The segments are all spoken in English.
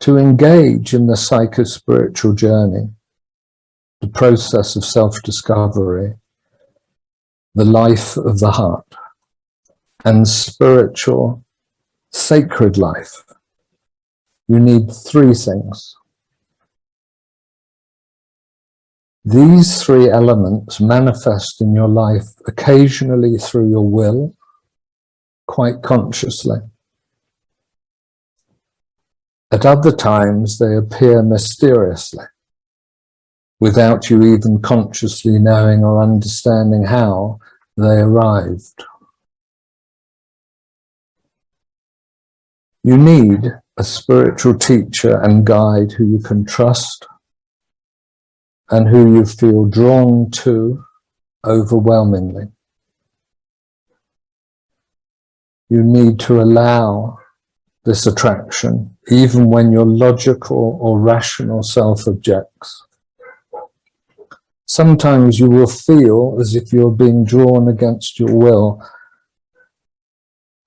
to engage in the psycho-spiritual journey, the process of self-discovery, the life of the heart, and spiritual, sacred life, you need three things. These three elements manifest in your life occasionally through your will, quite consciously. At other times, they appear mysteriously, without you even consciously knowing or understanding how they arrived. You need a spiritual teacher and guide who you can trust and who you feel drawn to overwhelmingly. You need to allow this attraction, even when your logical or rational self objects. Sometimes you will feel as if you're being drawn against your will,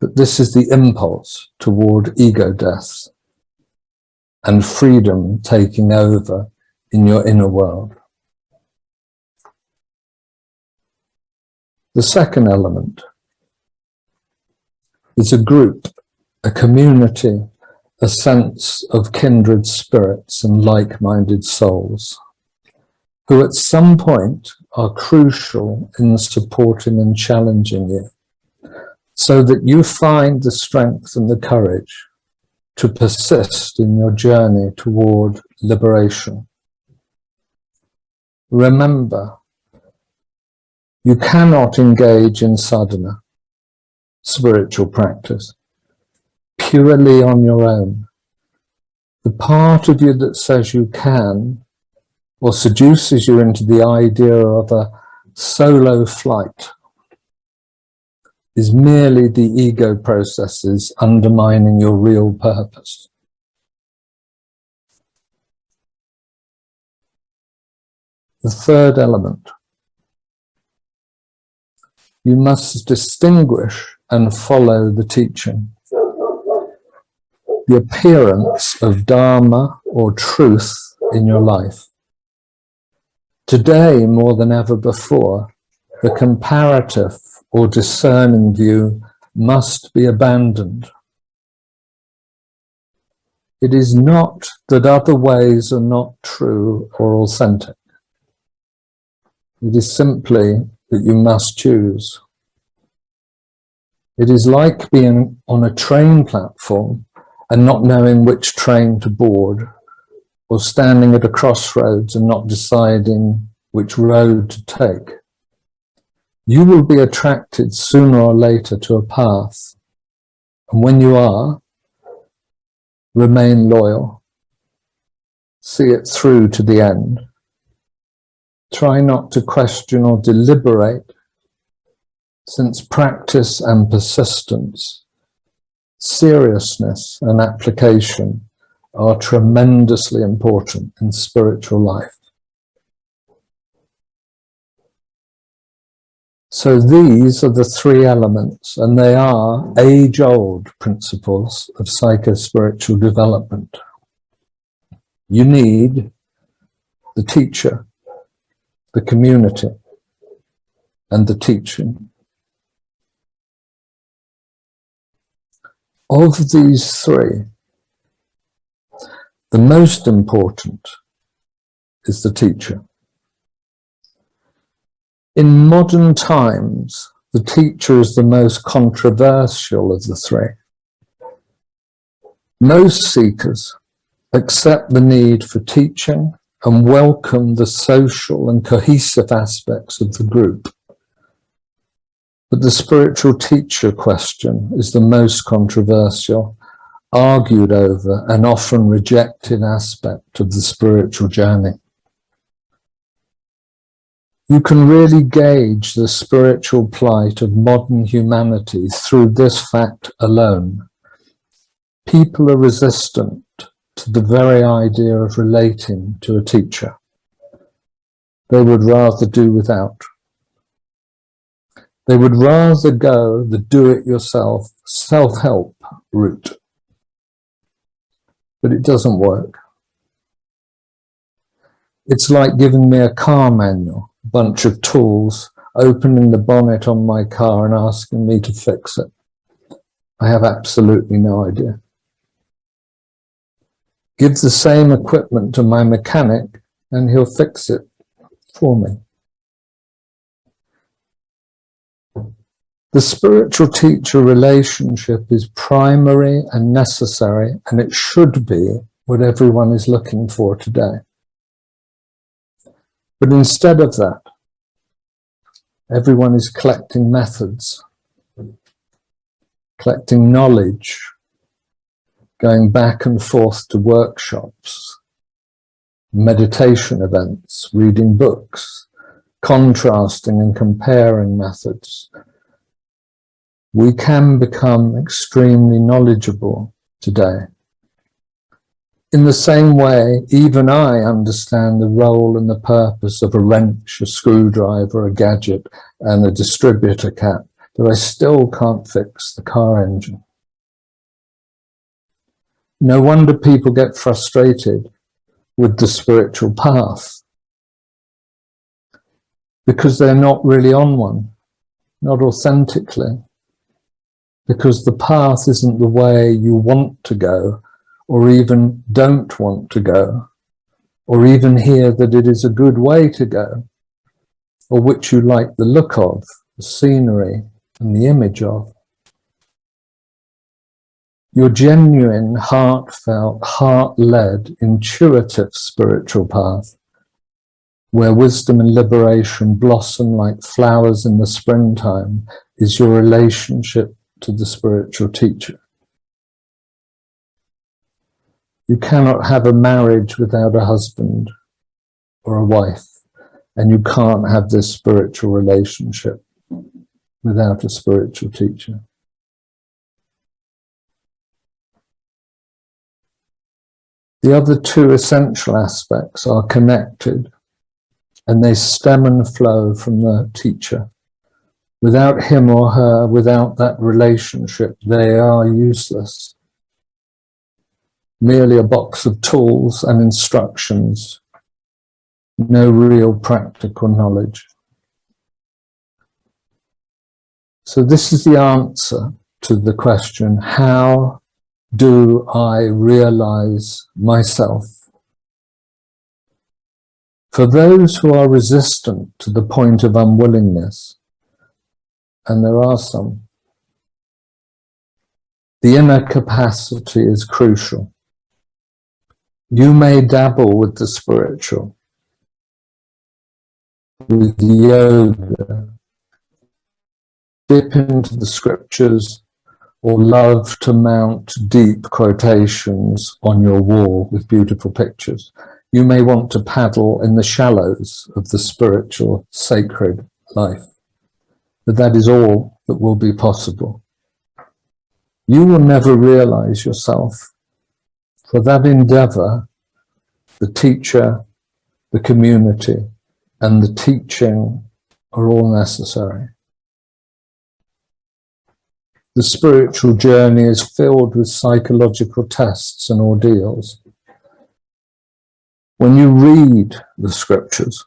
but this is the impulse toward ego death and freedom taking over in your inner world. The second element is a group, a community, a sense of kindred spirits and like-minded souls, who at some point are crucial in supporting and challenging you, so that you find the strength and the courage to persist in your journey toward liberation. Remember, you cannot engage in sadhana, spiritual practice, purely on your own. The part of you that says you can, or seduces you into the idea of a solo flight, is merely the ego processes undermining your real purpose. The third element. You must distinguish and follow the teaching. The appearance of Dharma or truth in your life. Today, more than ever before, the comparative or discerning view must be abandoned. It is not that other ways are not true or authentic. It is simply that you must choose. It is like being on a train platform and not knowing which train to board, or standing at a crossroads and not deciding which road to take. You will be attracted sooner or later to a path, and when you are, remain loyal. See it through to the end. Try not to question or deliberate, since practice and persistence, seriousness and application are tremendously important in spiritual life. So these are the three elements, and they are age-old principles of psycho-spiritual development. You need the teacher, the community, and the teaching. Of these three, the most important is the teacher. In modern times, the teacher is the most controversial of the three. Most seekers accept the need for teaching and welcome the social and cohesive aspects of the group. But the spiritual teacher question is the most controversial, argued over, and often rejected aspect of the spiritual journey. You can really gauge the spiritual plight of modern humanity through this fact alone. People are resistant to the very idea of relating to a teacher. They would rather do without. They would rather go the do-it-yourself, self-help route. but it doesn't work. It's like giving me a car manual, a bunch of tools, opening the bonnet on my car and asking me to fix it. I have absolutely no idea. Give the same equipment to my mechanic and he'll fix it for me. The spiritual teacher relationship is primary and necessary, and it should be what everyone is looking for today. But instead of that, everyone is collecting methods, collecting knowledge, going back and forth to workshops, meditation events, reading books, contrasting and comparing methods. We can become extremely knowledgeable today. In the same way, even I understand the role and the purpose of a wrench, a screwdriver, a gadget, and a distributor cap, but I still can't fix the car engine. No wonder people get frustrated with the spiritual path, because they're not really on one, not authentically, because the path isn't the way you want to go, or even don't want to go, or even hear that it is a good way to go, or which you like the look of, the scenery, and the image of. Your genuine, heartfelt, heart-led, intuitive spiritual path, where wisdom and liberation blossom like flowers in the springtime, is your relationship to the spiritual teacher. You cannot have a marriage without a husband or a wife, and you can't have this spiritual relationship without a spiritual teacher. The other two essential aspects are connected, and they stem and flow from the teacher. Without him or her, without that relationship, they are useless. Merely a box of tools and instructions, no real practical knowledge. So this is the answer to the question, how do I realize myself? For those who are resistant to the point of unwillingness, and there are some, the inner capacity is crucial. You may dabble with the spiritual, with yoga, dip into the scriptures, or love to mount deep quotations on your wall with beautiful pictures. You may want to paddle in the shallows of the spiritual, sacred life, but that is all that will be possible. You will never realize yourself. For that endeavor, the teacher, the community, and the teaching are all necessary. The spiritual journey is filled with psychological tests and ordeals. When you read the scriptures,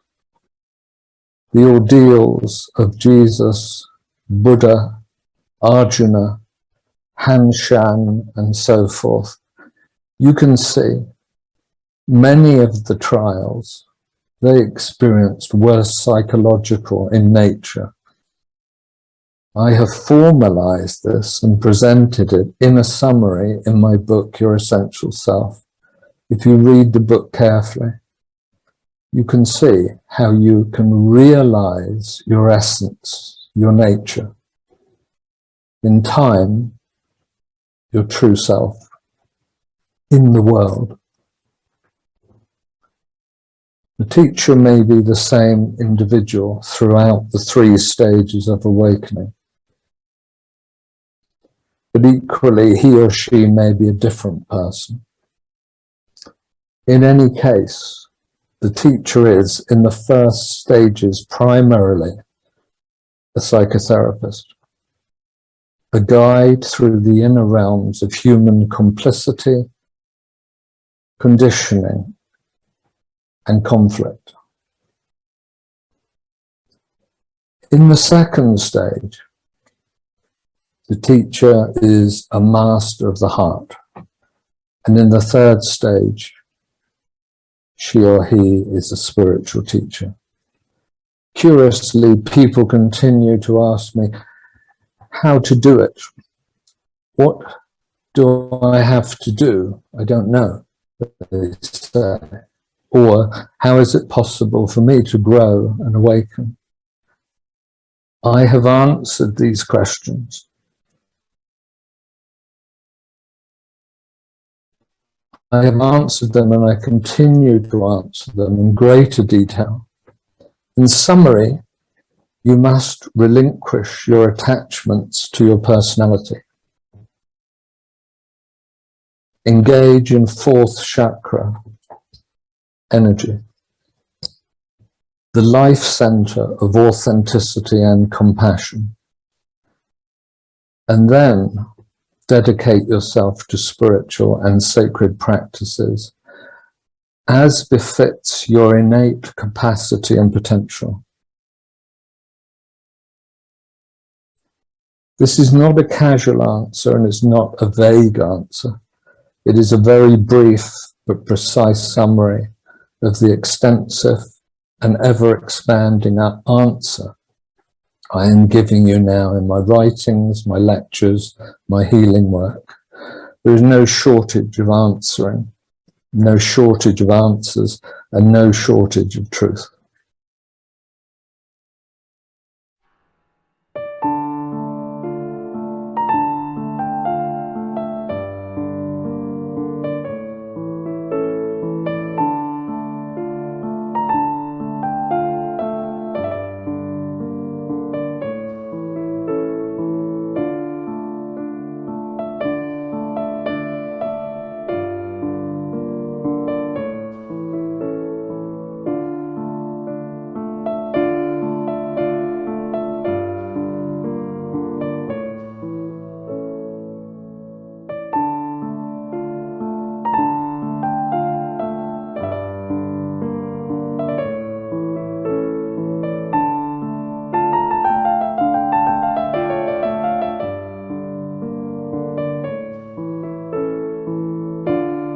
the ordeals of Jesus, Buddha, Arjuna, Han Shan, and so forth, you can see many of the trials they experienced were psychological in nature. I have formalized this and presented it in a summary in my book, Your Essential Self. If you read the book carefully, you can see how you can realize your essence, your nature, in time, your true self, in the world. The teacher may be the same individual throughout the 3 stages of awakening, but equally he or she may be a different person. In any case, the teacher is, in the first stages, primarily a psychotherapist, a guide through the inner realms of human complicity, conditioning, and conflict. In the second stage, the teacher is a master of the heart. And in the third stage, she or he is a spiritual teacher. Curiously, people continue to ask me how to do it. What do I have to do? I don't know, they say. Or how is it possible for me to grow and awaken? I have answered these questions. I have answered them, and I continue to answer them in greater detail. In summary, you must relinquish your attachments to your personality. Engage in fourth chakra energy, the life center of authenticity and compassion. And then dedicate yourself to spiritual and sacred practices as befits your innate capacity and potential. This is not a casual answer, and it's not a vague answer. It is a very brief but precise summary of the extensive and ever-expanding answer I am giving you now in my writings, my lectures, my healing work. There is no shortage of answering, no shortage of answers, and no shortage of truth.